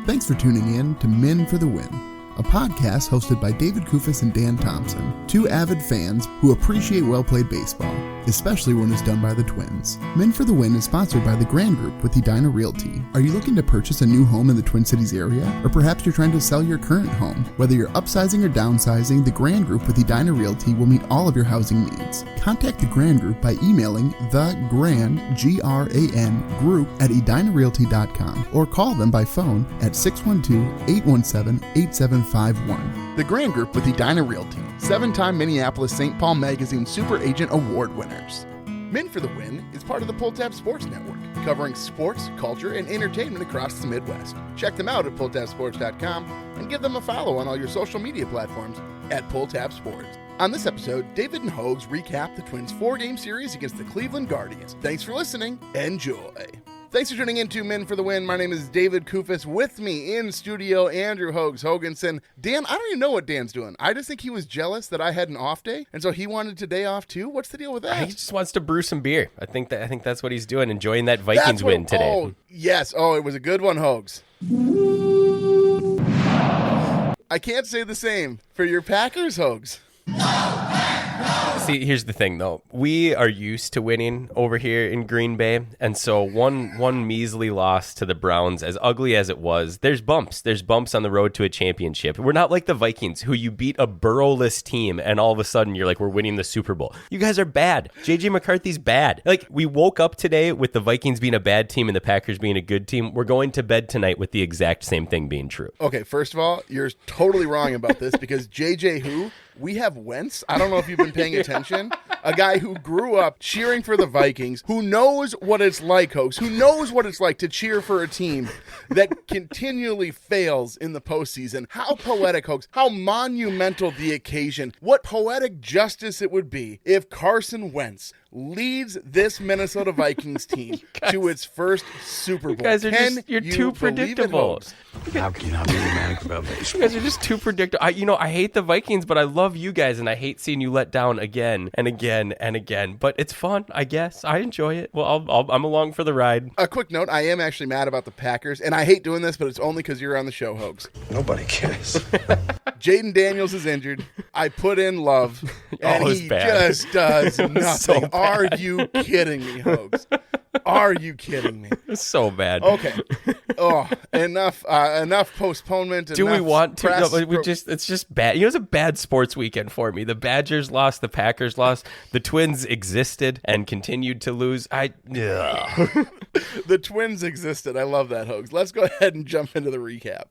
Thanks for tuning in to Men for the Win, a podcast hosted by David Kufis and Dan Thompson, two avid fans who appreciate well-played baseball, especially when it's done by the Twins. Men for the Win is sponsored by the Grand Group with Edina Realty. Are you looking to purchase a new home in the Twin Cities area? Or perhaps you're trying to sell your current home? Whether you're upsizing or downsizing, the Grand Group with Edina Realty will meet all of your housing needs. Contact the Grand Group by emailing thegrand, G-R-A-N, group at edinarealty.com or call them by phone at 612-817-8751. The Grand Group with Edina Realty, 7-time Minneapolis-St. Paul Magazine Super Agent Award winners. Men for the Win is part of the Pulltab Sports Network, covering sports, culture, and entertainment across the Midwest. Check them out at pulltabsports.com and give them a follow on all your social media platforms at Pulltab Sports. On this episode, David and Hoges recap the Twins' 4-game series against the Cleveland Guardians. Thanks for listening. Enjoy. Thanks for tuning in to Men for the Win. My name is David Kufis. With me in studio, Andrew Hoganson. Dan, I don't even know what Dan's doing. I just think he was jealous that I had an off day, and so he wanted today off too. What's the deal with that? He just wants to brew some beer. I think that's what he's doing, enjoying that Vikings win today. Oh, yes. Oh, it was a good one, Hoges. I can't say the same for your Packers, Hoges. See, here's the thing, though. We are used to winning over here in Green Bay, and so one measly loss to the Browns, as ugly as it was, there's bumps. There's bumps on the road to a championship. We're not like the Vikings, who you beat a Burrow-less team, and all of a sudden you're like, we're winning the Super Bowl. You guys are bad. J.J. McCarthy's bad. Like, we woke up today with the Vikings being a bad team and the Packers being a good team. We're going to bed tonight with the exact same thing being true. Okay, first of all, you're totally wrong about this, because J.J. who? We have Wentz. I don't know if you've been paying attention. A guy who grew up cheering for the Vikings, who knows what it's like, Hoges, who knows what it's like to cheer for a team that continually fails in the postseason. How poetic, Hoges. How monumental the occasion. What poetic justice it would be if Carson Wentz leads this Minnesota Vikings team to its first Super Bowl. You guys are you're too predictable. How can you not be romantic about baseball? You guys are just too predictable. I hate the Vikings, but I love you guys, and I hate seeing you let down again and again and again. But it's fun, I guess. I enjoy it. Well, I'm along for the ride. A quick note, I am actually mad about the Packers, and I hate doing this, but it's only because you're on the show, Hoges. Nobody cares. Jaden Daniels is injured. I put in Love, and he just does nothing. So are you kidding me, Hoges? Are you kidding me? It's so bad. Okay. Oh, enough postponement. Do we want to? No, it's just bad. It's a bad sports weekend for me. The Badgers lost. The Packers lost. The Twins existed and continued to lose. The Twins existed. I love that, Hoges. Let's go ahead and jump into the recap.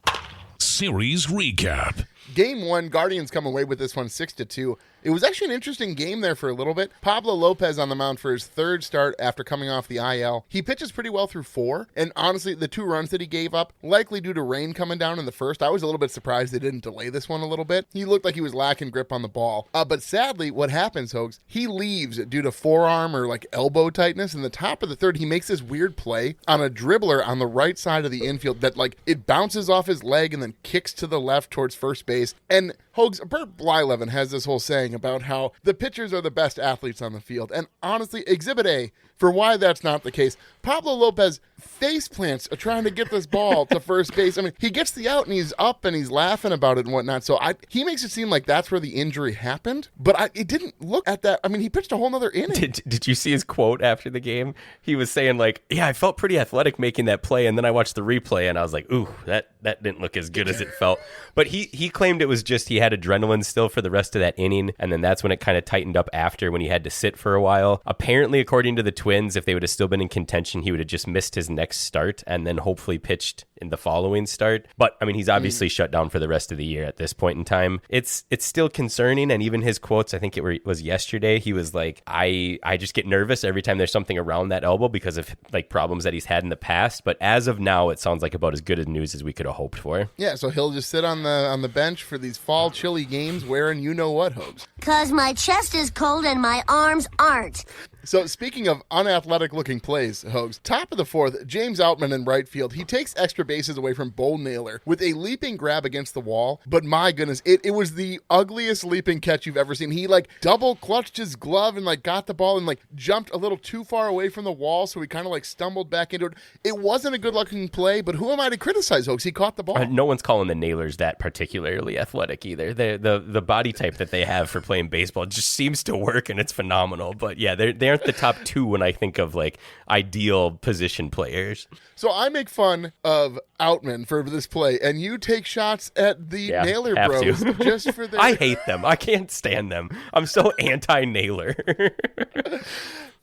Series recap. Game 1, Guardians come away with this one 6-2. It was actually an interesting game there for a little bit. Pablo Lopez on the mound for his third start after coming off the IL. He pitches pretty well through 4, and honestly, the 2 runs that he gave up, likely due to rain coming down in the first. I was a little bit surprised they didn't delay this one a little bit. He looked like he was lacking grip on the ball. But sadly, what happens, Hoges, he leaves due to forearm or elbow tightness. In the top of the third, he makes this weird play on a dribbler on the right side of the infield that it bounces off his leg and then kicks to the left towards first base. And Hoges, Bert Blyleven has this whole saying about how the pitchers are the best athletes on the field. And honestly, Exhibit A for why that's not the case. Pablo Lopez face plants trying to get this ball to first base. I mean, he gets the out and he's up and he's laughing about it and whatnot. So he makes it seem like that's where the injury happened. But it didn't look at that. I mean, he pitched a whole nother inning. Did you see his quote after the game? He was saying yeah, I felt pretty athletic making that play. And then I watched the replay and I was like, ooh, that didn't look as good as it felt. But he claimed it was just he had adrenaline still for the rest of that inning. And then that's when it kind of tightened up after when he had to sit for a while. Apparently, according to the Twins, if they would have still been in contention, he would have just missed his next start and then hopefully pitched in the following start. But I mean, he's obviously shut down for the rest of the year at this point in time. It's still concerning. And even his quotes, I think it was yesterday, he was like, I just get nervous every time there's something around that elbow because of problems that he's had in the past. But as of now, it sounds like about as good a news as we could have hoped for. Yeah, so he'll just sit on the bench for these fall chilly games wearing you know what, Hoges. 'Cause my chest is cold and my arms aren't. So speaking of unathletic looking plays, Hogs, top of the fourth, James Outman in right field. He takes extra bases away from Bo Naylor with a leaping grab against the wall. But my goodness, it was the ugliest leaping catch you've ever seen. He like double clutched his glove and like got the ball and like jumped a little too far away from the wall. So he kind of like stumbled back into it. It wasn't a good looking play, but who am I to criticize, Hogs? He caught the ball. No one's calling the Naylors that particularly athletic either. The body type that they have for playing baseball just seems to work, and it's phenomenal. But yeah, they aren't the top two when I think of like ideal position players. So I make fun of Outman for this play, and you take shots at the Naylor bros just for their... I hate them. I can't stand them. I'm so anti-Naylor.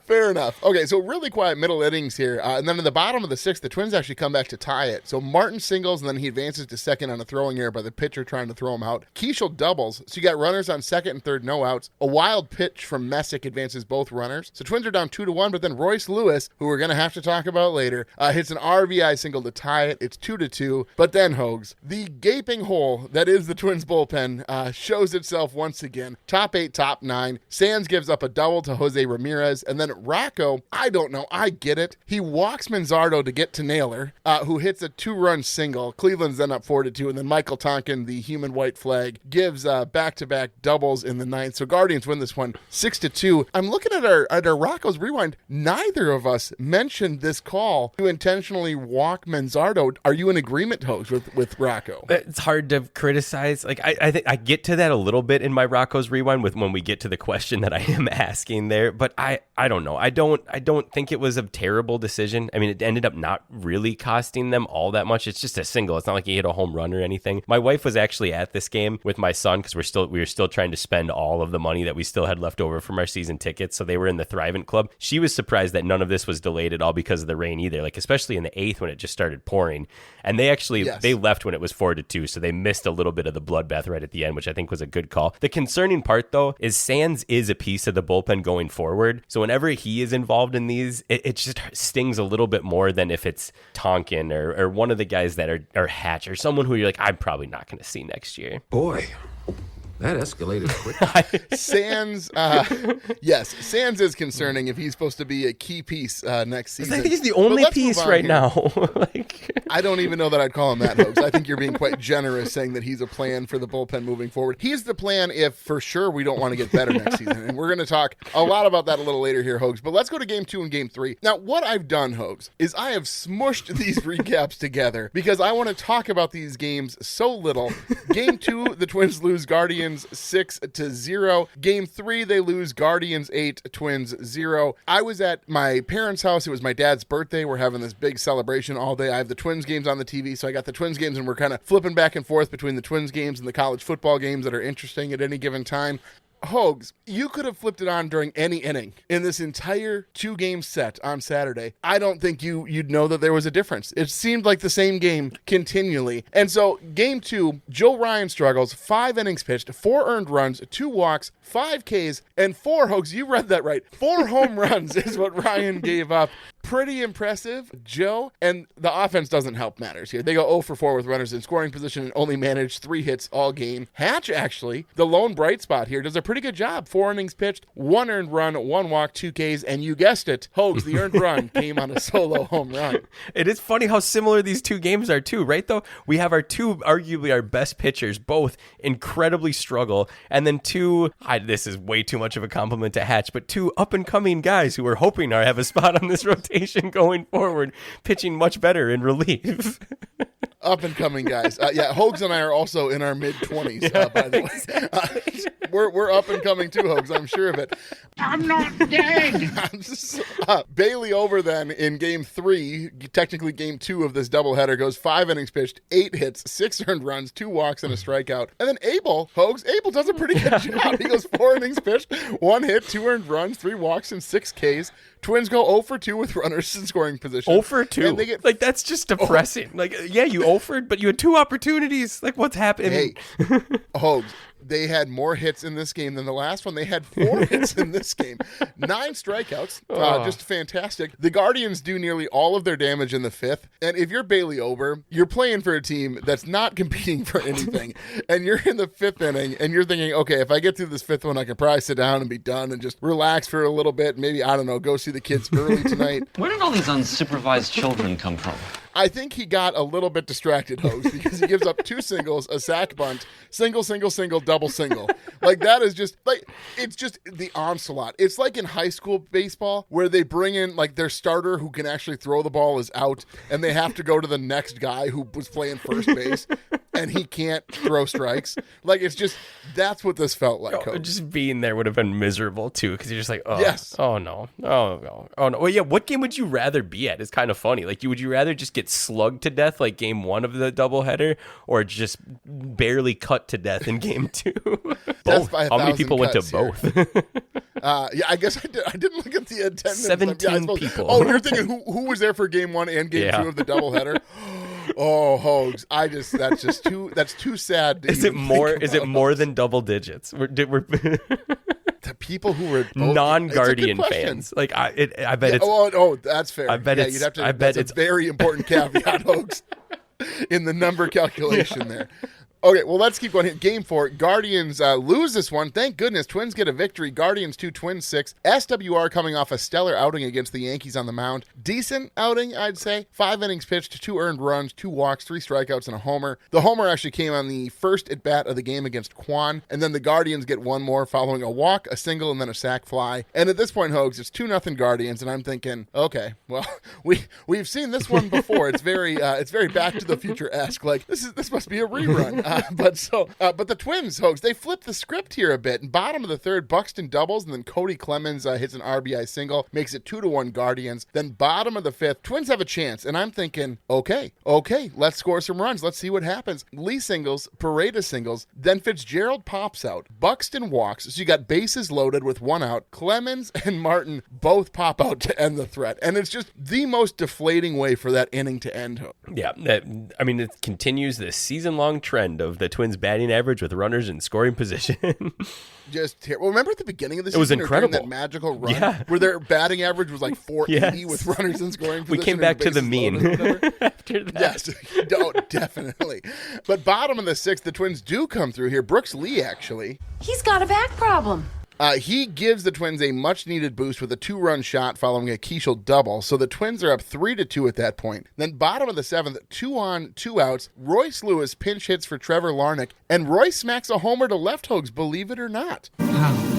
Fair enough. Okay, so really quiet middle innings here. And then in the bottom of the sixth, the Twins actually come back to tie it. So Martin singles, and then he advances to second on a throwing error by the pitcher trying to throw him out. Keishel doubles. So you got runners on second and third, no outs. A wild pitch from Messick advances both runners. So Twins are down 2-1, but then Royce Lewis, who we're going to have to talk about later, hits an RBI single to tie it. It's 2-2. But then, Hogs, the gaping hole that is the Twins bullpen shows itself once again. Top 8, top 9. Sands gives up a double to Jose Ramirez, and then Rocco, I don't know, I get it. He walks Manzardo to get to Naylor, who hits a 2-run single. Cleveland's then up 4-2, and then Michael Tonkin, the human white flag, gives back-to-back doubles in the ninth. So Guardians win this one 6-2. I'm looking at our Rocco's rewind. Neither of us mentioned this call to intentionally walk Manzardo. Are you in agreement, Hogs, with Rocco? It's hard to criticize. Like I think I get to that a little bit in my Rocco's rewind with when we get to the question that I am asking there, but I don't know. I don't think it was a terrible decision. I mean, it ended up not really costing them all that much. It's just a single. It's not like he hit a home run or anything. My wife was actually at this game with my son because we were still trying to spend all of the money that we still had left over from our season tickets. So they were in the Thrivent Club. She was surprised that none of this was delayed at all because of the rain either. Like especially in the eighth when it just started pouring. And they actually they left when it was 4-2, so they missed a little bit of the bloodbath right at the end, which I think was a good call. The concerning part though is Sands is a piece of the bullpen going forward. So whenever he is involved in these, it just stings a little bit more than if it's Tonkin or one of the guys that are Hatch or someone who you're like, I'm probably not going to see next year. Boy, that escalated quickly. Sands, yes, Sands is concerning if he's supposed to be a key piece next season. I think he's the only piece right now. I don't even know that I'd call him that, Hogs. I think you're being quite generous saying that he's a plan for the bullpen moving forward. He's the plan if, for sure, we don't want to get better next season. And we're going to talk a lot about that a little later here, Hogs. But let's go to Game 2 and Game 3. Now, what I've done, Hogs, is I have smushed these recaps together because I want to talk about these games so little. Game 2, the Twins lose Guardians 6-0. Game 3, they lose Guardians 8, Twins 0. I was at my parents' house. It was my dad's birthday. We're having this big celebration all day. I have the Twins games on the TV, so I got the Twins games, and we're kind of flipping back and forth between the Twins games and the college football games that are interesting at any given time. Hogs, you could have flipped it on during any inning in this entire 2-game set on Saturday. I don't think you'd know that there was a difference. It seemed like the same game continually. And so Game 2, Joe Ryan struggles, 5 innings pitched, 4 earned runs, 2 walks, 5 Ks, and 4, Hogs, you read that right, 4 home runs is what Ryan gave up. Pretty impressive, Joe. And the offense doesn't help matters here. They go 0 for 4 with runners in scoring position and only managed 3 hits all game. Hatch, actually, the lone bright spot here, does a pretty good job. 4 innings pitched, 1 earned run, 1 walk, 2 Ks, and you guessed it, Hogs, the earned run came on a solo home run. It is funny how similar these two games are too, right though? We have our two, arguably our best pitchers, both incredibly struggle, and then two, this is way too much of a compliment to Hatch, but 2 up-and-coming guys who are hoping to have a spot on this rotation going forward, pitching much better in relief. Up-and-coming guys. Hogs and I are also in our mid-20s, by the way. We're up-and-coming too, Hogs, I'm sure of it. I'm not dead. Bailey over then in Game 3, technically Game 2 of this doubleheader, goes 5 innings pitched, 8 hits, 6 earned runs, 2 walks, and a strikeout. And then Abel does a pretty good job. He goes 4 innings pitched, 1 hit, 2 earned runs, 3 walks, and 6 Ks. Twins go 0 for 2 with runners in scoring position. 0 for 2? That's just depressing. You 0 for, but you had 2 opportunities. Like, what's happening? Hey, Hogs, They had more hits in this game than the last one. They had 4 hits in this game. 9 strikeouts. Just fantastic. The Guardians do nearly all of their damage in the 5th. And if you're Bailey Ober, you're playing for a team that's not competing for anything. And you're in the 5th inning and you're thinking, okay, if I get through this 5th one, I can probably sit down and be done and just relax for a little bit. Maybe, I don't know, go see the kids early tonight. Where did all these unsupervised children come from? I think he got a little bit distracted, Hogs, because he gives up 2 singles, a sack bunt, single, double single. Like, that is just, like, it's just the onslaught. It's like in high school baseball where they bring in, like, their starter who can actually throw the ball is out, and they have to go to the next guy who was playing first base, and he can't throw strikes. Like, it's just, that's what this felt like, Hogs. Just being there would have been miserable, too, because you're just like, oh, yes. Oh, no. Oh, no. Oh, no. Well, yeah, what game would you rather be at? It's kind of funny. Like, would you rather just get slugged to death like game 1 of the doubleheader, or just barely cut to death in game 2? Both. How many people went to both? Yeah, I guess I didn't look at the attendance. 17 people. Oh, you're thinking who was there for game 1 and game 2 of the doubleheader? Oh, Hogs! That's too sad. Is it more than double digits? We're the people who were both, non-Guardian fans. Like I bet it's. Oh, that's fair. I bet it's. You'd have to, I bet it's a very important caveat, Hogs, in the number calculation there. Okay, well, let's keep going here. Game 4, Guardians lose this one. Thank goodness. Twins get a victory. Guardians 2, Twins 6. SWR coming off a stellar outing against the Yankees on the mound. Decent outing, I'd say. 5 innings pitched, 2 earned runs, 2 walks, 3 strikeouts, and a homer. The homer actually came on the first at-bat of the game against Kwan, and then the Guardians get 1 more following a walk, a single, and then a sac fly. And at this point, Hogs, it's 2-0 Guardians, and I'm thinking, okay, well, we've seen this one before. It's very Back to the Future-esque. Like, this must be a rerun. But the Twins, Hogs, they flipped the script here a bit. In bottom of the 3rd, Buxton doubles, and then Cody Clemens hits an RBI single, makes it 2-1 Guardians. Then bottom of the 5th, Twins have a chance, and I'm thinking, okay, let's score some runs. Let's see what happens. Lee singles, Pareda singles, then Fitzgerald pops out. Buxton walks, so you got bases loaded with 1 out. Clemens and Martin both pop out to end the threat, and it's just the most deflating way for that inning to end. Yeah, it continues this season-long trend of the Twins batting average with runners in scoring position. Just terrible. Well, remember at the beginning of the season, it was incredible. That magical run where their batting average was like 480 with runners in scoring position. We came back to the mean after that. Yes, no, definitely. But bottom of the 6th, the Twins do come through here. Brooks Lee, actually. He's got a back problem. He gives the Twins a much-needed boost with a 2-run shot following a Keishel double, so the Twins are up 3-2 at that point. Then bottom of the 7th, 2 on, 2 outs, Royce Lewis pinch hits for Trevor Larnach, and Royce smacks a homer to left, Hogs, believe it or not.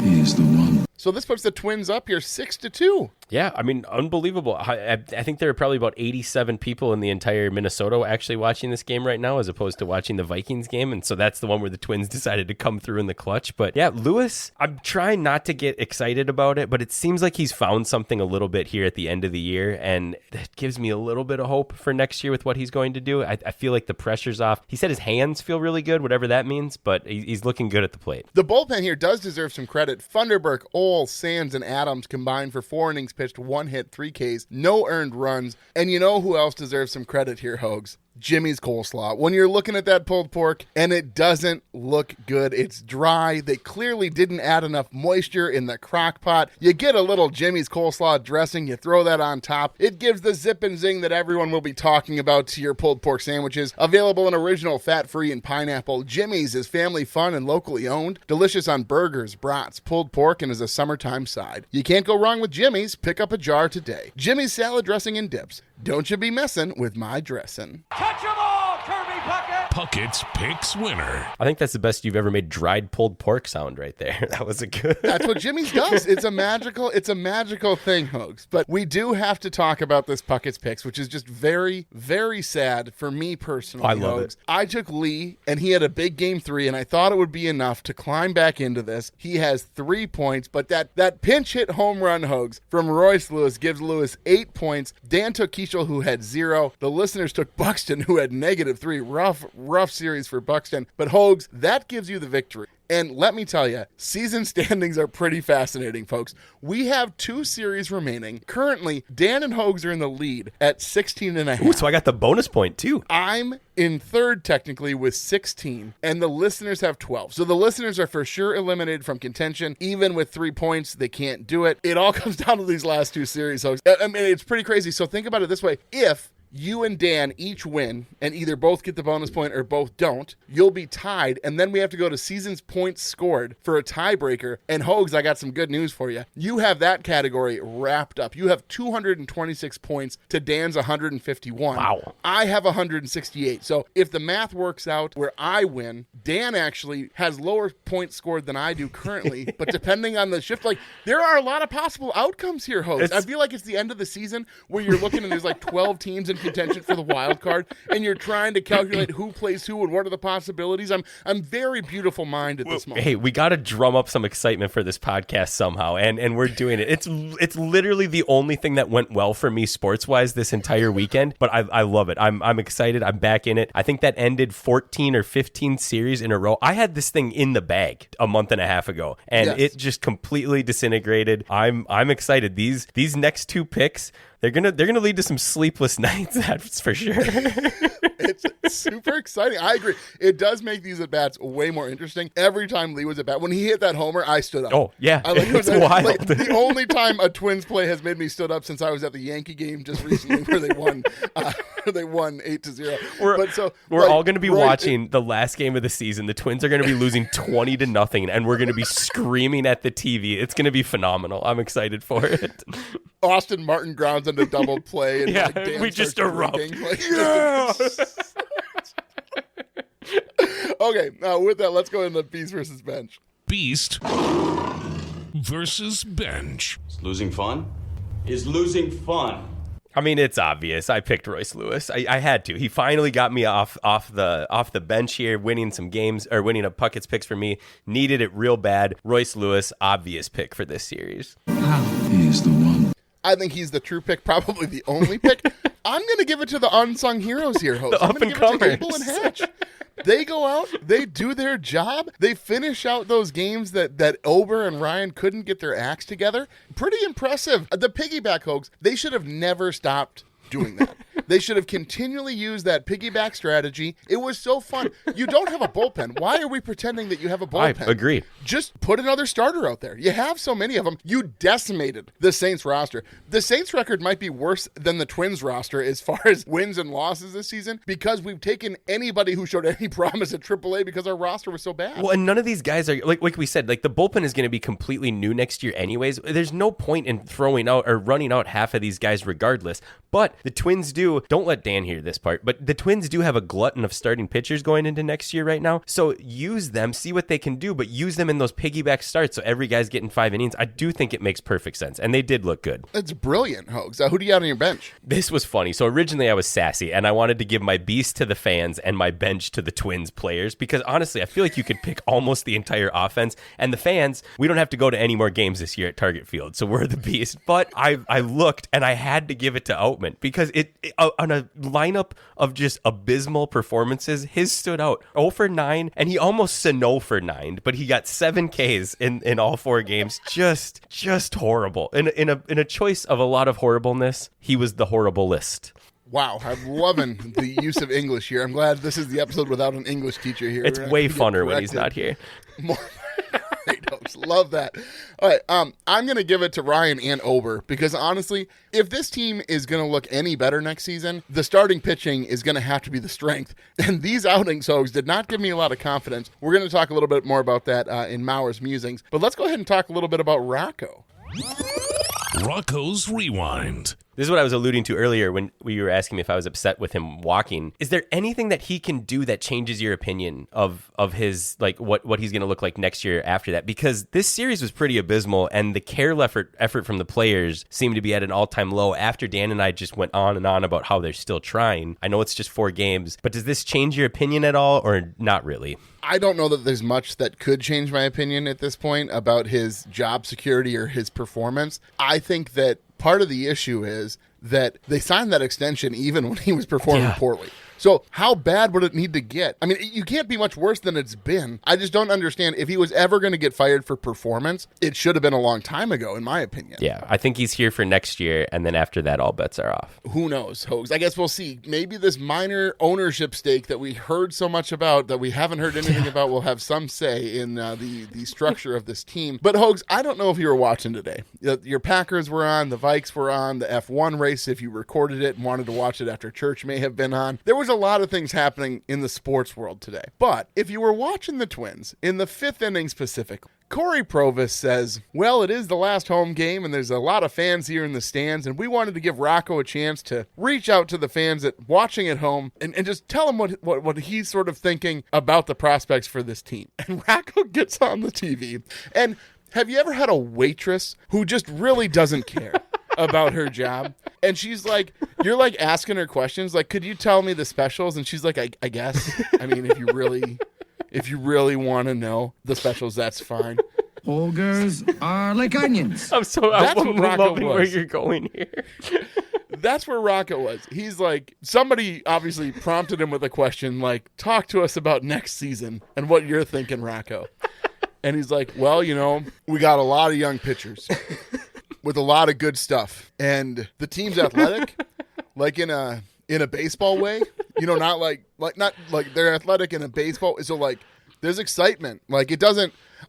He's the one. So this puts the Twins up here 6-2. Yeah, unbelievable. I think there are probably about 87 people in the entire Minnesota actually watching this game right now as opposed to watching the Vikings game. And so that's the one where the Twins decided to come through in the clutch. But yeah, Lewis, I'm trying not to get excited about it, but it seems like he's found something a little bit here at the end of the year. And that gives me a little bit of hope for next year with what he's going to do. I feel like the pressure's off. He said his hands feel really good, whatever that means, but he's looking good at the plate. The bullpen here does deserve some credit. Funderburk, Ole, Sands, and Adams combined for 4 innings pitched, 1 hit, 3 Ks, no earned runs. And you know who else deserves some credit here, Hogs? Jimmy's coleslaw. When you're looking at that pulled pork and it doesn't look good, it's dry. They clearly didn't add enough moisture in the crock pot. You get a little Jimmy's coleslaw dressing, you throw that on top. It gives the zip and zing that everyone will be talking about to your pulled pork sandwiches. Available in original, fat-free, and pineapple. Jimmy's is family fun and locally owned. Delicious on burgers, brats, pulled pork, and is a summertime side. You can't go wrong with Jimmy's. Pick up a jar today. Jimmy's salad dressing and dips. Don't you be messing with my dressing. Touch 'em all, Kirby Puckett! Puckett's Picks winner. I think that's the best you've ever made dried pulled pork sound right there. That was a good. That's what Jimmy's does. It's a magical thing, Hogs. But we do have to talk about this Puckett's Picks, which is just very, very sad for me personally. I love Hogs. it. I took Lee, and he had a big game 3, and I thought it would be enough to climb back into this. He has 3 points, but that pinch hit home run, Hogs, from Royce Lewis gives Lewis 8 points. Dan took Keishel, who had 0. The listeners took Buxton, who had -3. rough series for Buxton. But Hogs, that gives you the victory. And let me tell you, season standings are pretty fascinating, folks. We have 2 series remaining. Currently, Dan and Hogs are in the lead at 16 and a half. Ooh, so I got the bonus point, too. I'm in third, technically, with 16, and the listeners have 12. So the listeners are for sure eliminated from contention. Even with 3 points, they can't do it. It all comes down to these last 2 series, Hogs. I mean, it's pretty crazy. So think about it this way. If you and Dan each win and either both get the bonus point or both don't, you'll be tied, and then we have to go to season's points scored for a tiebreaker. And Hogs, I got some good news for you. You have that category wrapped up. You have 226 points to Dan's 151. Wow. I have 168. So if the math works out where I win, Dan actually has lower points scored than I do currently, but depending on the shift, like, there are a lot of possible outcomes here, Hogs. I feel like it's the end of the season where you're looking and there's like 12 teams in contention for the wild card, and you're trying to calculate who plays who and what are the possibilities. I'm very beautiful mind at this moment. Hey, we got to drum up some excitement for this podcast somehow, and we're doing it. It's literally the only thing that went well for me sports wise this entire weekend, but I love it. I'm excited. I'm back in it. I think that ended 14 or 15 series in a row. I had this thing in the bag a month and a half ago, and it just completely disintegrated. I'm excited. These next 2 picks, they're gonna lead to some sleepless nights, that's for sure. It's super exciting. I agree. It does make these at-bats way more interesting. Every time Lee was at bat, when he hit that homer, I stood up. Oh, yeah. It's wild. Like, the only time a Twins play has made me stood up since I was at the Yankee game just recently where they won 8-0. We're all going to be watching the last game of the season. The Twins are going to be losing 20-0, and we're going to be screaming at the TV. It's going to be phenomenal. I'm excited for it. Austin Martin grounds into double play. And we just erupt. Okay, now with that, let's go into Beast versus Bench. Beast versus Bench. Is losing fun? Is losing fun? I mean, it's obvious. I picked Royce Lewis. I had to. He finally got me off the bench here, winning some games, or winning a Puckett's picks for me. Needed it real bad. Royce Lewis, obvious pick for this series. He is the one. I think he's the true pick, probably the only pick. I'm going to give it to the unsung heroes here, host. I'm going to give it to Abel and Hatch. They go out, they do their job, they finish out those games that Ober and Ryan couldn't get their acts together. Pretty impressive. The piggyback Hogs, they should have never stopped doing that. They should have continually used that piggyback strategy. It was so fun. You don't have a bullpen. Why are we pretending that you have a bullpen? I agree. Just put another starter out there. You have so many of them. You decimated the Saints roster. The Saints record might be worse than the Twins roster as far as wins and losses this season because we've taken anybody who showed any promise at AAA because our roster was so bad. Well, and none of these guys are, like we said, like the bullpen is going to be completely new next year anyways. There's no point in throwing out or running out half of these guys regardless. But the Twins don't let Dan hear this part, but the Twins do have a glutton of starting pitchers going into next year right now. So use them, see what they can do, but use them in those piggyback starts so every guy's getting 5 innings. I do think it makes perfect sense, and they did look good. That's brilliant, Hogs. Who do you have on your bench? This was funny. So originally I was sassy, and I wanted to give my beast to the fans and my bench to the Twins players, because honestly, I feel like you could pick almost the entire offense, and the fans, we don't have to go to any more games this year at Target Field, so we're the beast. But I looked, and I had to give it to Outman, because it on a lineup of just abysmal performances, his stood out. 0 for 9, and he almost Sano for 9, but he got 7 Ks in all 4 games. Just horrible. In a choice of a lot of horribleness, he was the horrible list. Wow, I'm loving the use of English here. I'm glad this is the episode without an English teacher here. It's way funner when he's not here. More. Great hopes. Love that. All right, I'm going to give it to Ryan and Ober because honestly, if this team is going to look any better next season, the starting pitching is going to have to be the strength. And these outings, Hogs, did not give me a lot of confidence. We're going to talk a little bit more about that in Maurer's musings. But let's go ahead and talk a little bit about Rocco. Rocco's Rewind. This is what I was alluding to earlier when you were asking me if I was upset with him walking. Is there anything that he can do that changes your opinion of his, like, what he's going to look like next year after that? Because this series was pretty abysmal, and the care effort from the players seemed to be at an all-time low after Dan and I just went on and on about how they're still trying. I know it's just 4 games, but does this change your opinion at all, or not really? I don't know that there's much that could change my opinion at this point about his job security or his performance. I think that part of the issue is that they signed that extension even when he was performing poorly. So how bad would it need to get? I mean, you can't be much worse than it's been. I just don't understand. If he was ever going to get fired for performance, it should have been a long time ago, in my opinion. Yeah, I think he's here for next year, and then after that, all bets are off. Who knows, Hogs? I guess we'll see. Maybe this minor ownership stake that we heard so much about that we haven't heard anything about will have some say in the structure of this team. But Hogs, I don't know if you were watching today. Your Packers were on, the Vikes were on, the F1 race, if you recorded it and wanted to watch it after church, may have been on. There was a lot of things happening in the sports world today. But if you were watching the Twins in the 5th inning specifically, Corey Provis says, well, it is the last home game, and there's a lot of fans here in the stands, and we wanted to give Rocco a chance to reach out to the fans that watching at home and just tell them what he's sort of thinking about the prospects for this team. And Rocco gets on the TV. And have you ever had a waitress who just really doesn't care about her job? And she's like, you're like asking her questions, like, could you tell me the specials? And she's like, I guess. I mean, if you really want to know the specials, that's fine. Ogres are like onions. That's what Rocco loving was. where you're going here. That's where Rocco was. He's like, somebody obviously prompted him with a question like, talk to us about next season and what you're thinking, Rocco. And he's like, well, we got a lot of young pitchers with a lot of good stuff. And the team's athletic, like in a baseball way, not like they're athletic in a baseball. So like there's excitement. Like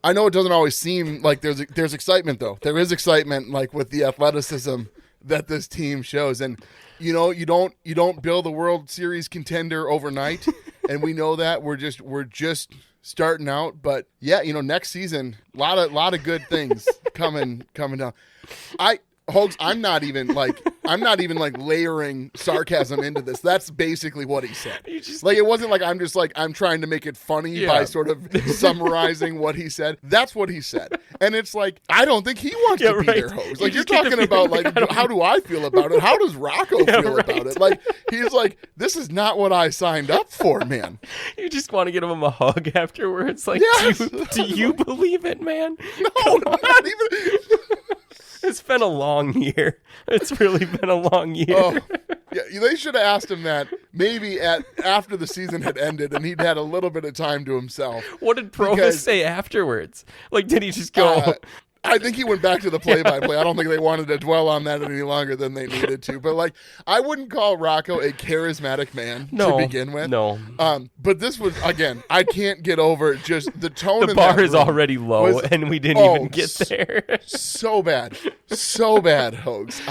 I know it doesn't always seem like there's excitement though. There is excitement like with the athleticism that this team shows. And you don't build a World Series contender overnight. And we know that we're just starting out, but yeah, next season, a lot of good things coming down. Hogs, I'm not even like layering sarcasm into this. That's basically what he said. It wasn't like I'm trying to make it funny by sort of summarizing what he said. That's what he said. And it's like, I don't think he wants to be there, Hogs. Like you're talking about like, how do I feel about it? How does Rocco feel about it? Like he's like, this is not what I signed up for, man. You just want to give him a hug afterwards. Like, yes. do you believe it, man? No, not even. It's been a long year. It's really been a long year. Oh, yeah, they should have asked him that maybe after the season had ended and he'd had a little bit of time to himself. What did Provis say afterwards? Like, did he just go... I think he went back to the play-by-play. I don't think they wanted to dwell on that any longer than they needed to. But, like, I wouldn't call Rocco a charismatic man to begin with. No. But this was, again, I can't get over just the tone. The bar is already low, and we didn't even get there. So bad. So bad, Hogs.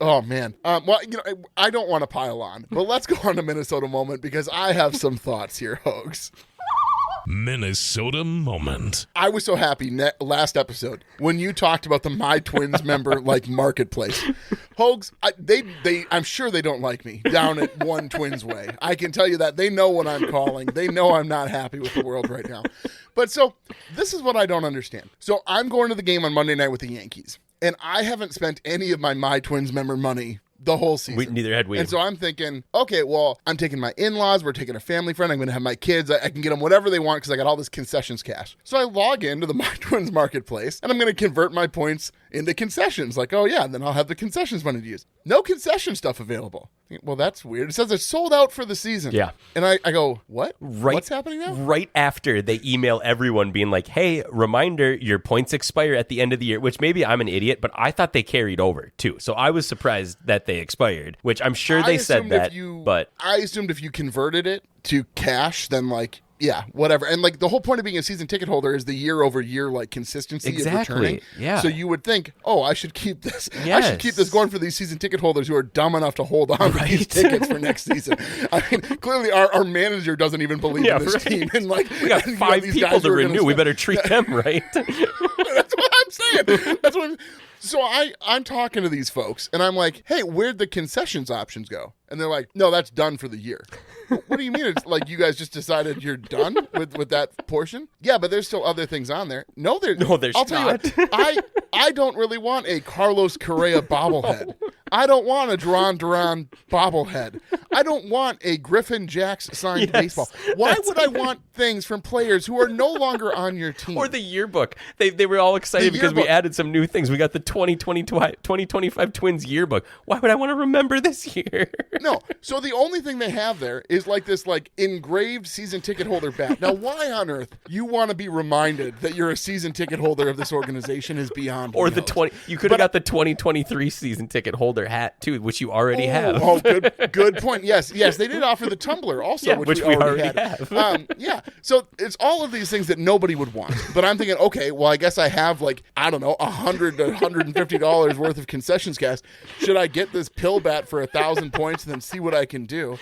Oh, man. Well, I don't want to pile on. But let's go on to Minnesota Moment because I have some thoughts here, Hogs. Minnesota Moment. I was so happy last episode when you talked about the My Twins member marketplace. Hogs, I'm sure they don't like me down at One Twins Way. I can tell you that. They know when I'm calling. They know I'm not happy with the world right now. But so this is what I don't understand. So I'm going to the game on Monday night with the Yankees, and I haven't spent any of my Twins member money the whole season. Neither had we. And so I'm thinking, okay, well, I'm taking my in-laws. We're taking a family friend. I'm going to have my kids. I can get them whatever they want because I got all this concessions cash. So I log into the My Twins marketplace, and I'm going to convert my points into concessions. Like, oh, yeah, and then I'll have the concessions money to use. No concession stuff available. Well, that's weird. It says it's sold out for the season. Yeah. And I go, what? What's happening now? Right after they email everyone being like, hey, reminder, your points expire at the end of the year, which maybe I'm an idiot, but I thought they carried over too. So I was surprised that they expired, which I'm sure they said that. But I assumed if you converted it to cash, then like, yeah, whatever. And like the whole point of being a season ticket holder is the year over year like consistency of returning. Yeah. So you would think, oh, I should keep this. Yes. I should keep this going for these season ticket holders who are dumb enough to hold on to these tickets for next season. I mean, clearly our manager doesn't even believe in this team. And like we got 5 people to renew. We better treat them right. That's what I'm saying. So I'm talking to these folks, and I'm like, hey, where'd the concessions options go? And they're like, no, that's done for the year. What do you mean? It's like you guys just decided you're done with that portion? Yeah, but there's still other things on there. No, there's I'll tell not. You what, I don't really want a Carlos Correa bobblehead. I don't want a Duran Duran bobblehead. I don't want a Griffin Jacks signed baseball. Why would I want things from players who are no longer on your team? Or the yearbook. They were all excited because we added some new things. We got the 2025 Twins yearbook. Why would I want to remember this year? No. So the only thing they have there is like this like engraved season ticket holder bat. Now, why on earth you want to be reminded that you're a season ticket holder of this organization is beyond me. Or you could have got the 2023 season ticket holder hat too, which you already have. Oh, good point. Yes, they did offer the tumbler also, which we already have. Yeah, so it's all of these things that nobody would want. But I'm thinking, okay, well, I guess I have like, I don't know, $100 to $150 worth of concessions cash. Should I get this pill bat for 1,000 points and then see what I can do?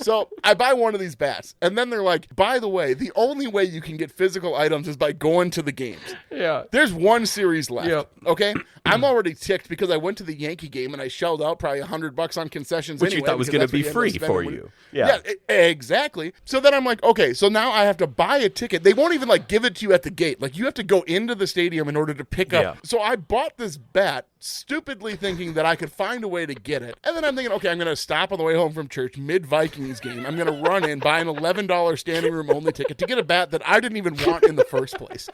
So I buy one of these bats, and then they're like, by the way, the only way you can get physical items is by going to the games. Yeah. There's one series left, Yep. okay? I'm already ticked because I went to the Yankee game, and I shelled out probably $100 on concessions Which anyway. you thought was going to be free for you. Yeah, exactly. So then I'm like, okay, so now I have to buy a ticket. They won't even, like, give it to you at the gate. Like, you have to go into the stadium in order to pick up. Yeah. So I bought this bat, stupidly thinking that I could find a way to get it. And then I'm thinking, okay, I'm going to stop on the way home from church mid-Vikings game. I'm going to run in, buy an $11 standing room only ticket to get a bat that I didn't even want in the first place.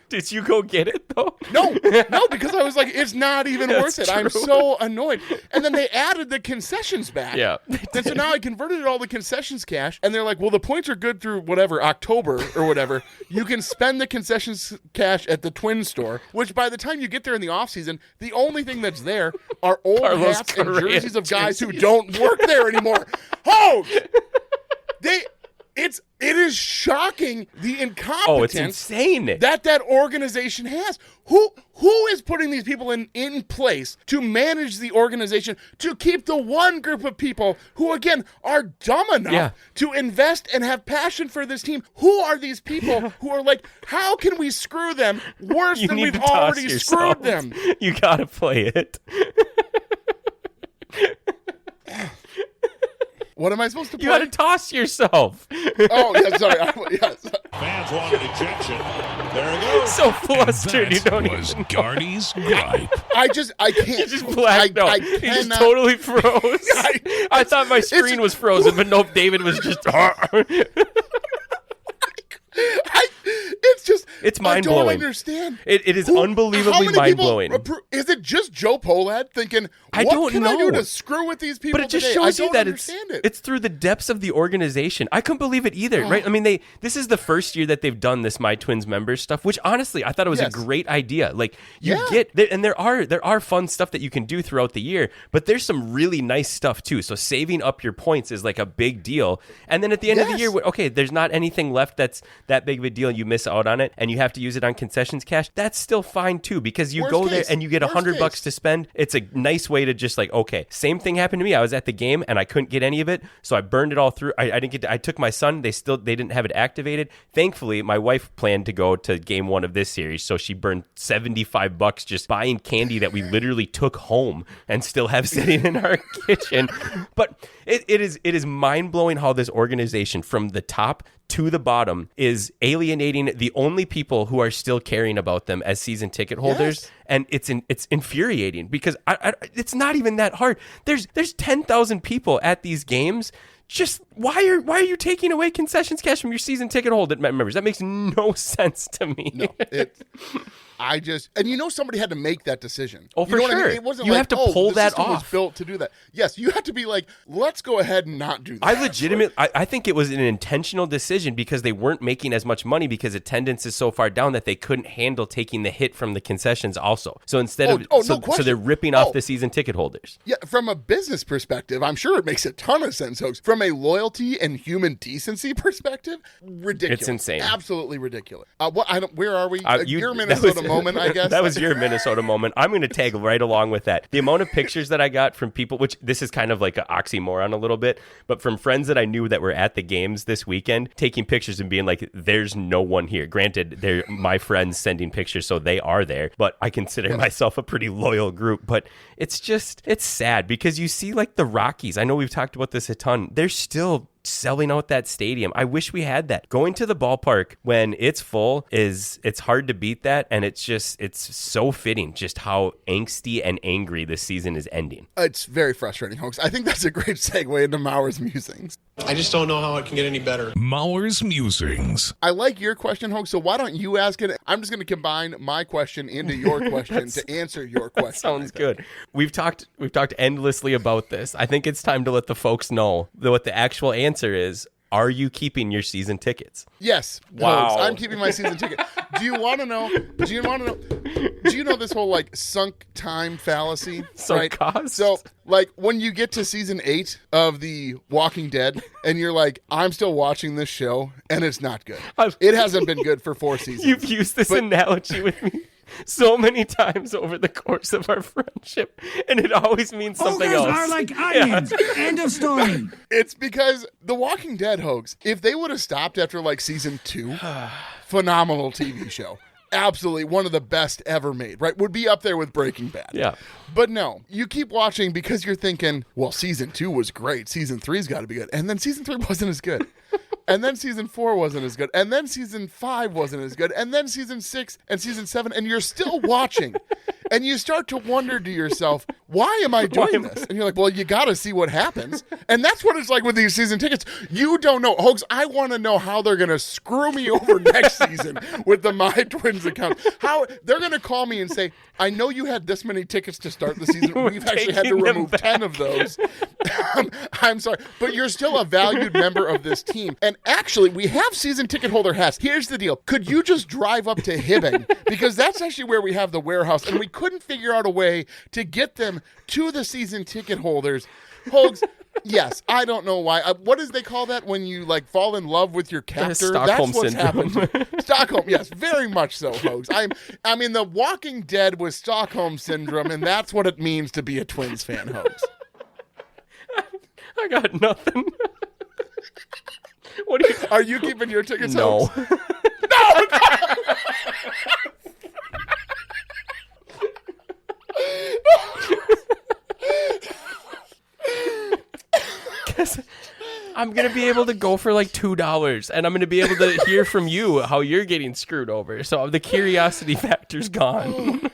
Did you go get it, though? No, because I was like, it's not even worth it. True. I'm so annoyed. And then they added the concessions back. Yeah. And so now I converted all the concessions cash, and they're like, well, the points are good through whatever, October or whatever. You can spend the concessions cash at the Twins store, which by the time you get there in the offseason, the only thing that's there are old Carlos hats and Correa jerseys of guys who don't work there anymore. It is shocking the incompetence. Oh, it's insane that organization has. Who is putting these people in place to manage the organization to keep the one group of people who, again, are dumb enough to invest and have passion for this team? Who are these people who are like, how can we screw them worse than we've already screwed them? You gotta play it. What am I supposed to play? You gotta toss yourself. Oh, yeah, sorry. Fans want an ejection. There it goes. So flustered, you don't was even Gardy's gripe. I can't. You just blacked out. He just totally froze. I thought my screen was frozen, but nope, David was just... It's mind-blowing. I don't understand. It is unbelievably mind-blowing. Is it just Joe Pohlad thinking, what can I do to screw with these people But it just today? shows you that understand it's through the depths of the organization. I couldn't believe it either, right? I mean, this is the first year that they've done this My Twins members stuff, which honestly, I thought it was a great idea. Like, and there are fun stuff that you can do throughout the year, but there's some really nice stuff too. So saving up your points is like a big deal. And then at the end of the year, okay, there's not anything left that's that big of a deal. You miss out on it, and you have to use it on concessions cash. That's still fine too, because you go there and you get $100 to spend. It's a nice way to just like, okay, same thing happened to me. I was at the game and I couldn't get any of it, so I burned it all through. I took my son. They didn't have it activated. Thankfully, my wife planned to go to game 1 of this series, so she burned $75 just buying candy that we literally took home and still have sitting in our kitchen. But it is mind blowing how this organization, from the top to the bottom, is alienating the only people who are still caring about them as season ticket holders. And it's infuriating because it's not even that hard. There's 10,000 people at these games. Just why are you taking away concessions cash from your season ticket holder members? That makes no sense to me. No, somebody had to make that decision. Oh, for sure. I mean? It wasn't you like, have to pull the that system off. was built to do that. Yes, you have to be like, let's go ahead and not do that. I think it was an intentional decision because they weren't making as much money because attendance is so far down that they couldn't handle taking the hit from the concessions also. So instead so they're ripping off the season ticket holders. Yeah, from a business perspective, I'm sure it makes a ton of sense, Hogs. From a loyalty and human decency perspective, ridiculous. It's insane. Absolutely ridiculous. Where are we? Your Minnesota moment, I guess. That was your Minnesota moment. I'm going to tag right along with that. The amount of pictures that I got from people, which this is kind of like an oxymoron a little bit, but from friends that I knew that were at the games this weekend, taking pictures and being like, there's no one here. Granted, they're my friends sending pictures, so they are there, but I consider myself a pretty loyal group. But it's sad because you see like the Rockies. I know we've talked about this a ton. They're still selling out that stadium. I wish we had that. Going to the ballpark when it's full it's hard to beat that, and it's so fitting just how angsty and angry this season is ending. It's very frustrating, Hoax. I think that's a great segue into Mauer's musings. I just don't know how it can get any better. Mauer's musings. I like your question, Hoax, so why don't you ask it? I'm just going to combine my question into your question to answer your question. Sounds good. We've talked endlessly about this. I think it's time to let the folks know what the actual answer is. Are you keeping your season tickets? Yes. Wow. Hoax, I'm keeping my season ticket. Do you want to know? Do you know this whole like sunk time fallacy? Sunk cost? So like when you get to season 8 of The Walking Dead and you're like, I'm still watching this show and it's not good. It hasn't been good for 4 seasons. You've used this analogy with me so many times over the course of our friendship, and it always means something else. Ogres are like onions. Yeah. End of story. It's because The Walking Dead, Hoax, if they would have stopped after like season 2, phenomenal TV show. Absolutely one of the best ever made, right? Would be up there with Breaking Bad. Yeah. But no, you keep watching because you're thinking, well, season 2 was great. Season 3's got to be good. And then season 3 wasn't as good. And then season 4 wasn't as good. And then season 5 wasn't as good. And then season 6 and season 7. And you're still watching. And you start to wonder to yourself, why am I doing this? And you're like, well, you got to see what happens. And that's what it's like with these season tickets. You don't know. Hoax, I want to know how they're going to screw me over next season with the My Twins account. How they're going to call me and say, I know you had this many tickets to start the season. We've actually had to remove 10 of those. I'm sorry. But you're still a valued member of this team. And actually, we have season ticket holder hats. Here's the deal. Could you just drive up to Hibbing? Because that's actually where we have the warehouse. And we couldn't figure out a way to get them to the season ticket holders. Hoax, yes, I don't know why. What does they call that when you like fall in love with your captor? Stockholm That's what's syndrome. happened. Stockholm, yes, very much so, Hoax. I mean, The Walking Dead was Stockholm syndrome, and that's what it means to be a Twins fan, Hoax. I got nothing. Are you keeping your tickets? No. Hoax? No. Guess I'm going to be able to go for like $2, and I'm going to be able to hear from you how you're getting screwed over. So the curiosity factor's gone.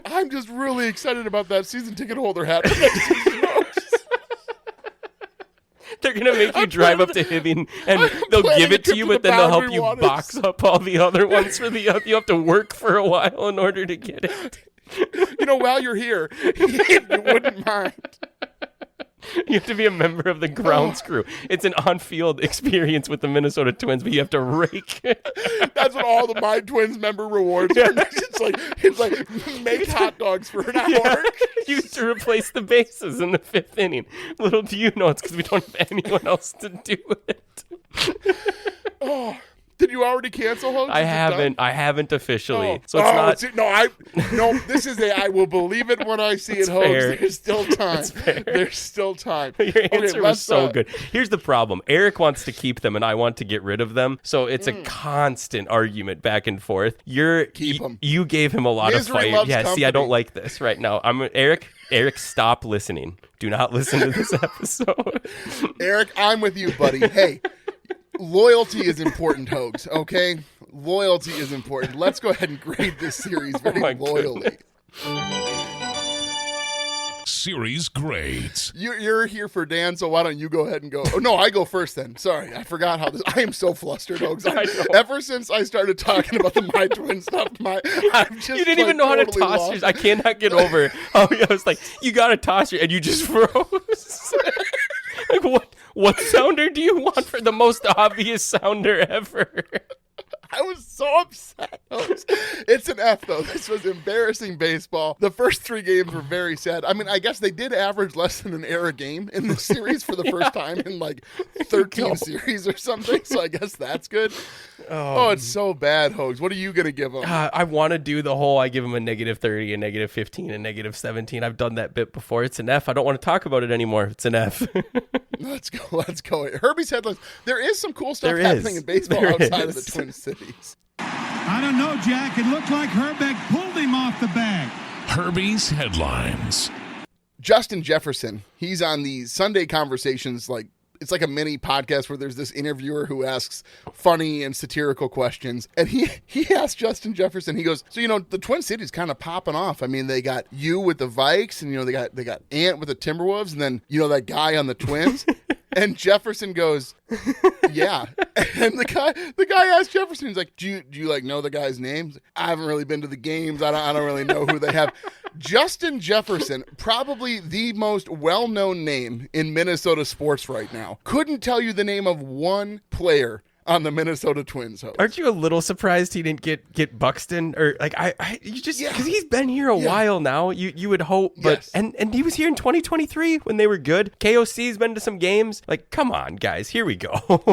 I'm just really excited about that season ticket holder hat for next season, Hoax. They're going to make you drive up to Hibbing, and they'll give it to you, but then they'll help you box up all the other ones for the other. You have to work for a while in order to get it. You know, while you're here, if you wouldn't mind. You have to be a member of the grounds crew. It's an on-field experience with the Minnesota Twins, but you have to rake. That's what all the My Twins member rewards are. It's like make hot dogs for an hour. Yeah. Used to replace the bases in the 5th inning. Little do you know, it's because we don't have anyone else to do it. Oh. Did you already cancel, Hoax? I haven't officially. So it's not. No, this is I will believe it when I see it, Hoax. There's still time. There's still time. Your answer was so good. Here's the problem. Eric wants to keep them, and I want to get rid of them. So it's a constant argument back and forth. Keep them. You gave him a lot of fire. Yeah, company. see, I don't like this right now. Eric, stop listening. Do not listen to this episode. Eric, I'm with you, buddy. Hey. Loyalty is important, Hoax, okay? Loyalty is important. Let's go ahead and grade this series very loyally. Series grades. You're here for Dan, so why don't you go ahead and go? Oh, no, I go first then. Sorry, I forgot how this... I am so flustered, Hoax. Ever since I started talking about the My Twin stuff, I'm just You didn't even know totally how to toss yours. I cannot get over how I was like, you got to toss your... And you just froze. Like, what sounder do you want for the most obvious sounder ever? I was so upset. It's an F, though. This was embarrassing baseball. The first 3 games were very sad. I mean, I guess they did average less than an error game in this series for the first time in like 13 series or something. So I guess that's good. Oh, it's so bad, Hoax. What are you going to give them? I want to do the whole I give them a -30, a -15, a -17. I've done that bit before. It's an F. I don't want to talk about it anymore. It's an F. Let's go. Herbie's headlines. There is some cool stuff happening in baseball outside of the Twin Cities. I don't know, Jack. It looked like Herbeck pulled him off the bag. Herbie's headlines. Justin Jefferson, he's on the Sunday Conversations like It's like a mini podcast where there's this interviewer who asks funny and satirical questions. And he asked Justin Jefferson, he goes, so, the Twin Cities kind of popping off. I mean, they got you with the Vikes and, they got Ant with the Timberwolves and then, that guy on the Twins. And Jefferson goes, yeah. And the guy asked Jefferson, he's like, do you like know the guy's names? I haven't really been to the games. I don't really know who they have. Justin Jefferson, probably the most well-known name in Minnesota sports right now. Couldn't tell you the name of one player on the Minnesota Twins. Host. Aren't you a little surprised he didn't get Buxton or like you just because he's been here a while now. You would hope, but and he was here in 2023 when they were good. KOC's been to some games. Like, come on, guys, here we go.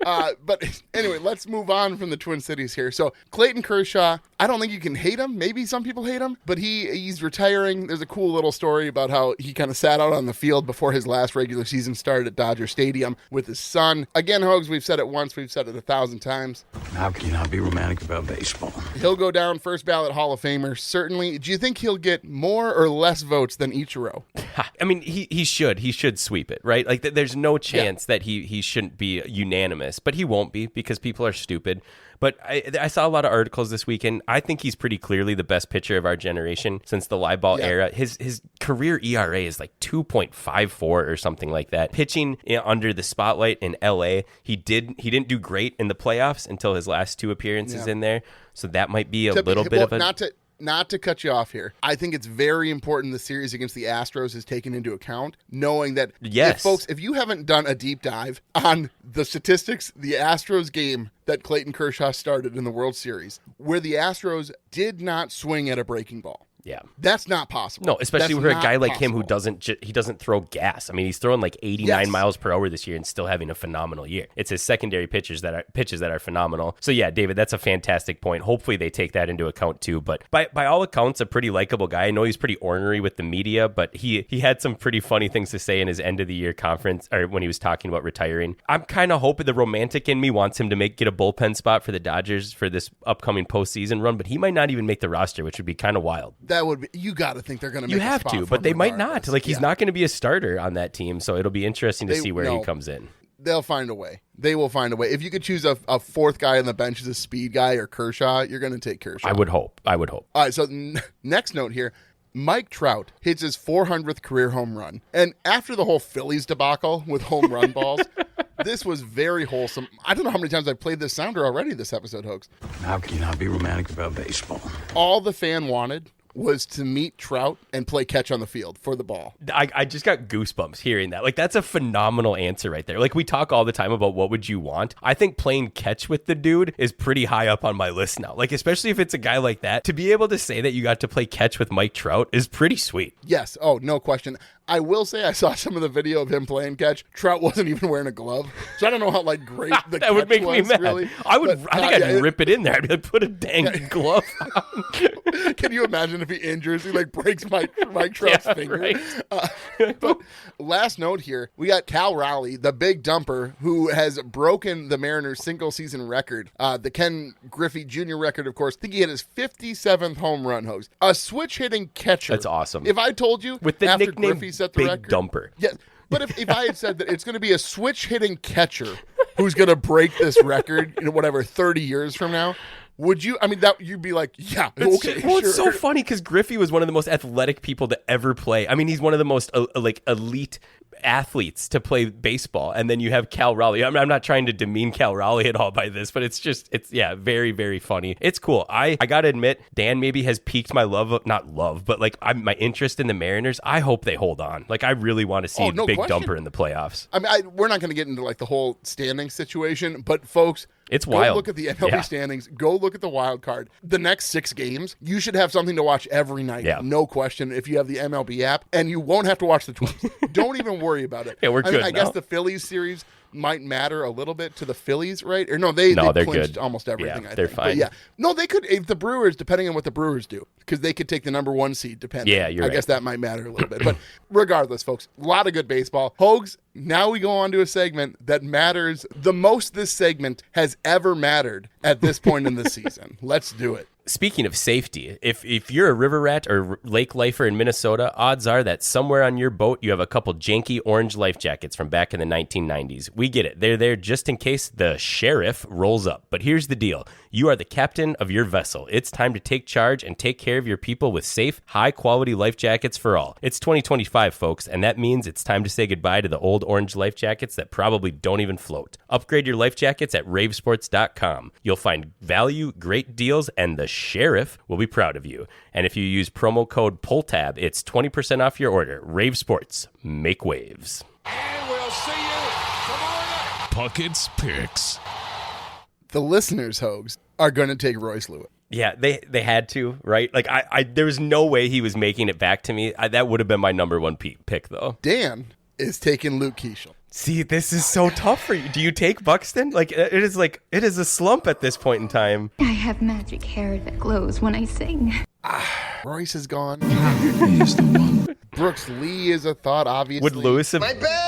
But anyway, let's move on from the Twin Cities here. So Clayton Kershaw, I don't think you can hate him. Maybe some people hate him, but he's retiring. There's a cool little story about how he kind of sat out on the field before his last regular season started at Dodger Stadium with his son. Again, Hogs, we've said it once. We've said it 1,000 times. How can you not be romantic about baseball? He'll go down first ballot Hall of Famer, certainly. Do you think he'll get more or less votes than Ichiro? I mean, he should sweep it, right? Like, there's no chance that he shouldn't be unanimous, but he won't be because people are stupid. But I saw a lot of articles this weekend. I think he's pretty clearly the best pitcher of our generation since the live ball era. His career ERA is like 2.54 or something like that. Pitching under the spotlight in LA, he didn't do great in the playoffs until his last two appearances in there. So that might be a little bit of a... Not to cut you off here. I think it's very important the series against the Astros is taken into account, knowing that, if you haven't done a deep dive on the statistics, the Astros game that Clayton Kershaw started in the World Series, where the Astros did not swing at a breaking ball. Yeah, that's not possible. No, especially for a guy like him who doesn't throw gas. I mean, he's throwing like 89 miles per hour this year and still having a phenomenal year. It's his secondary pitches that are phenomenal. So yeah, David, that's a fantastic point. Hopefully they take that into account too. But by all accounts, a pretty likable guy. I know he's pretty ornery with the media, but he had some pretty funny things to say in his end of the year conference or when he was talking about retiring. I'm kind of hoping the romantic in me wants him to get a bullpen spot for the Dodgers for this upcoming postseason run, but he might not even make the roster, which would be kind of wild. That would be, you got to think they're going to make a spot. You have to, but they might not. Like, he's not going to be a starter on that team, so it'll be interesting to see where he comes in. They'll find a way. They will find a way. If you could choose a fourth guy on the bench as a speed guy or Kershaw, you're going to take Kershaw. I would hope. All right, so next note here. Mike Trout hits his 400th career home run. And after the whole Phillies debacle with home run balls, this was very wholesome. I don't know how many times I've played this sounder already this episode, Hoax. How can you not be romantic about baseball? All the fan wanted was to meet Trout and play catch on the field for the ball. I just got goosebumps hearing that. Like, that's a phenomenal answer right there. Like, we talk all the time about what would you want. I think playing catch with the dude is pretty high up on my list now. Like, especially if it's a guy like that, to be able to say that you got to play catch with Mike Trout is pretty sweet. Yes. Oh, no question. I will say I saw some of the video of him playing catch. Trout wasn't even wearing a glove, so I don't know how great the that would make me mad. Really. I think I'd rip it in there. I'd be like, put a dang glove on. Can you imagine if he injures? He breaks Mike Trout's finger. Right. But last note here, we got Cal Raleigh, the big dumper, who has broken the Mariners' single season record, the Ken Griffey Jr. record, of course. I think he hit his 57th home run, Host. A switch hitting catcher. That's awesome. If I told you with the after nickname Griffey set the Big record, Dumper. Yes. But if I had said that it's going to be a switch-hitting catcher who's going to break this record, 30 years from now, would you? I mean, you'd be like, yeah, okay, Well, sure. It's so funny because Griffey was one of the most athletic people to ever play. I mean, he's one of the most elite athletes to play baseball. And then you have Cal Raleigh. I'm not trying to demean Cal Raleigh at all by this, but it's very, very funny. It's cool. I got to admit, Dan maybe has piqued my my interest in the Mariners. I hope they hold on. I really want to see Big Dumper in the playoffs. I mean, we're not going to get into the whole standing situation, but folks, it's wild. Go look at the MLB standings. Go look at the wild card. The next 6 games, you should have something to watch every night. Yeah. No question. If you have the MLB app, and you won't have to watch the Twins. Don't even worry about it. Yeah, we're good. I guess the Phillies series might matter a little bit to the Phillies, right? Or they're clinched good. Almost everything. Yeah, I they're think. fine. But yeah, no, they could. If the Brewers, depending on what the Brewers do, because they could take the number 1 seed. Depending. Yeah, you're I right. guess that might matter a little bit. But regardless, folks, a lot of good baseball. Hogs. Now we go on to a segment that matters the most. This segment has ever mattered at this point in the season. Let's do it. speaking of safety, if you're a river rat or lake lifer in Minnesota, odds are that somewhere on your boat you have a couple janky orange life jackets from back in the 1990s. We get it. They're there just in case the sheriff rolls up. But here's the deal. You are the captain of your vessel. It's time to take charge and take care of your people with safe, high-quality life jackets for all. It's 2025, folks, and that means it's time to say goodbye to the old orange life jackets that probably don't even float. Upgrade your life jackets at ravesports.com. You'll find value, great deals, and the sheriff will be proud of you. And if you use promo code Pulltab, it's 20% off your order. Rave Sports. Make waves. And we'll see you tomorrow night. Puckett's Picks. The listeners, Hogs, are going to take Royce Lewis. Yeah, they had to, right? Like, I there was no way he was making it back to me. That would have been my number one pick, though. Dan is taking Luke Keeschel. See, this is so tough for you. Do you take Buxton? It is a slump at this point in time. I have magic hair that glows when I sing. Royce is gone. He's the one. Brooks Lee is a thought, obviously. Would Lewis have... My back!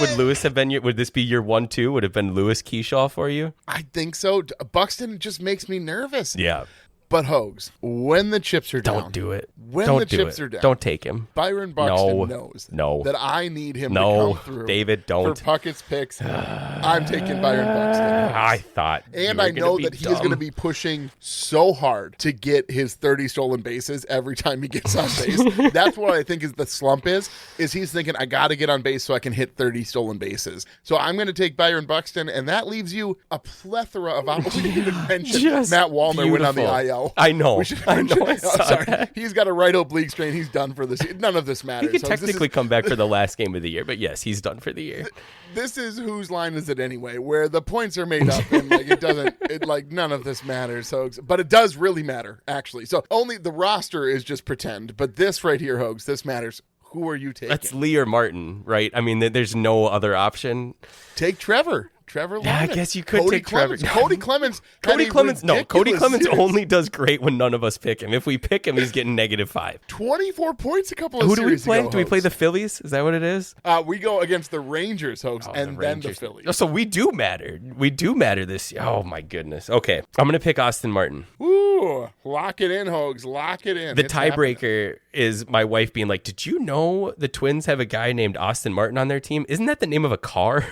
Would Lewis have been would this be your 1-2? Would it have been Lewis Keeschel for you? I think so. Buxton just makes me nervous. Yeah. But Hogs, when the chips are down. Don't do it. When Don't the do chips it. are down. Don't take him. Byron Buxton knows that I need him to come through. David, don't. For Puckett's picks, I'm taking Byron Buxton. I thought. And I know that he is going to be pushing so hard to get his 30 stolen bases every time he gets on base. That's what I think is the slump is he's thinking, I got to get on base so I can hit 30 stolen bases. So I'm going to take Byron Buxton, and that leaves you a plethora of options. We didn't even mention Matt Wallner went on the IL. I know. Sorry. He's got a right oblique strain. He's done for this. None of this matters. He could technically come back for the last game of the year, but yes, he's done for the year. This is whose line is it anyway, where the points are made up and it doesn't, none of this matters, Hogs. But it does really matter, actually. So only the roster is just pretend, but this right here, Hogs, this matters. Who are you taking? That's Lee or Martin, right? I mean, there's no other option. Take Trevor. Trevor Yeah, Lyman. I guess you could Cody take Trevor. Cody Clemens. Cody Clemens series. only does great when none of us pick him. If we pick him, he's getting -5. 24 points a couple of Who do we series play? ago, Do we play Hogs. the Phillies? Is that what it is? We go against the Rangers, Hogs, and then the Phillies. Oh, so we do matter. We do matter this year. Oh, my goodness. Okay. I'm going to pick Austin Martin. Ooh, lock it in, Hogs. Lock it in. The tiebreaker is my wife being like, did you know the Twins have a guy named Austin Martin on their team? Isn't that the name of a car?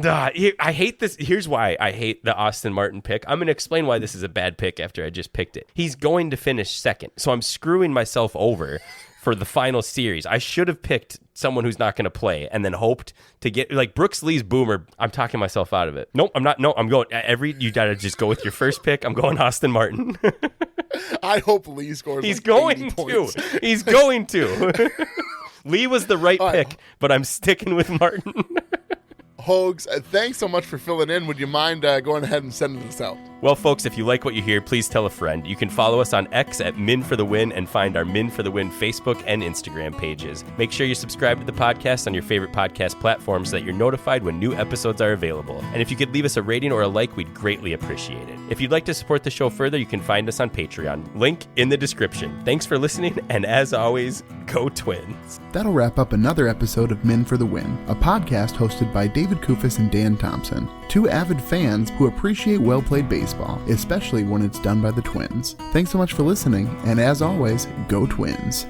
I hate this. Here's why I hate the Austin Martin pick. I'm going to explain why this is a bad pick after I just picked it. He's going to finish second, so I'm screwing myself over for the final series. I should have picked someone who's not going to play and then hoped to get like Brooks Lee's boomer. I'm talking myself out of it. Nope, I'm not. No, I'm going you got to just go with your first pick. I'm going Austin Martin. I hope Lee scores. He's going to. He's going to. Lee was the right pick, but I'm sticking with Martin. Hogs, thanks so much for filling in. Would you mind going ahead and sending this out? Well, folks, if you like what you hear, please tell a friend. You can follow us on X at Min for the Win and find our Min for the Win Facebook and Instagram pages. Make sure you subscribe to the podcast on your favorite podcast platform so that you're notified when new episodes are available. And if you could leave us a rating or a like, we'd greatly appreciate it. If you'd like to support the show further, you can find us on Patreon. Link in the description. Thanks for listening, and as always, go Twins. That'll wrap up another episode of Men for the Win, a podcast hosted by David Kufis and Dan Thompson, two avid fans who appreciate well-played baseball, especially when it's done by the Twins. Thanks so much for listening, and as always, go Twins.